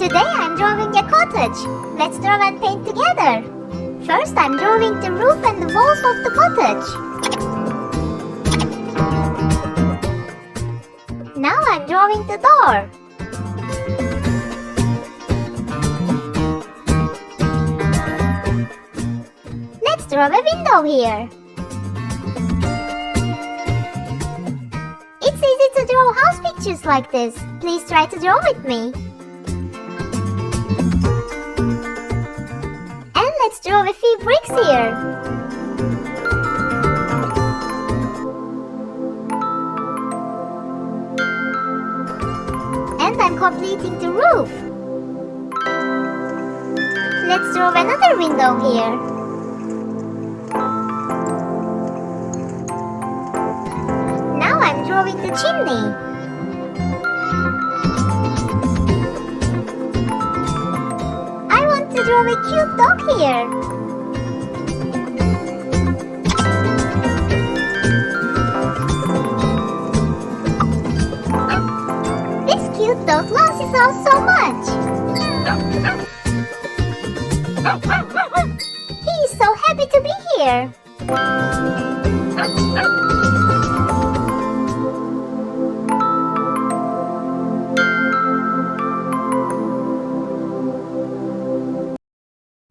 Today I'm drawing a cottage. Let's draw and paint together. First I'm drawing the roof and the walls of the cottage. Now I'm drawing the door. Let's draw a window here. It's easy to draw house pictures like this. Please try to draw with me. And let's draw a few bricks here. And I'm completing the roof. Let's draw another window here. Now I'm drawing the chimney. I want to draw a cute dog here. This cute dog loves his house so much. He is so happy to be here.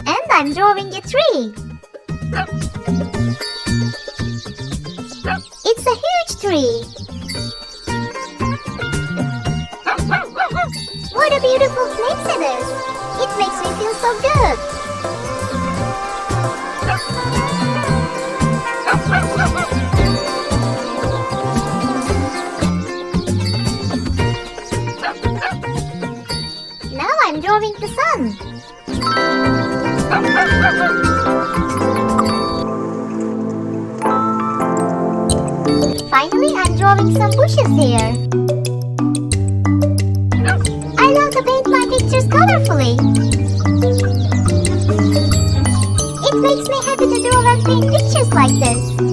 And I'm drawing a tree. It's a huge tree. What a beautiful place it is. It makes me feel so good. Now I'm drawing the sun. Finally, I'm drawing some bushes here. I love to paint my pictures colorfully. It makes me happy to draw and paint pictures like this.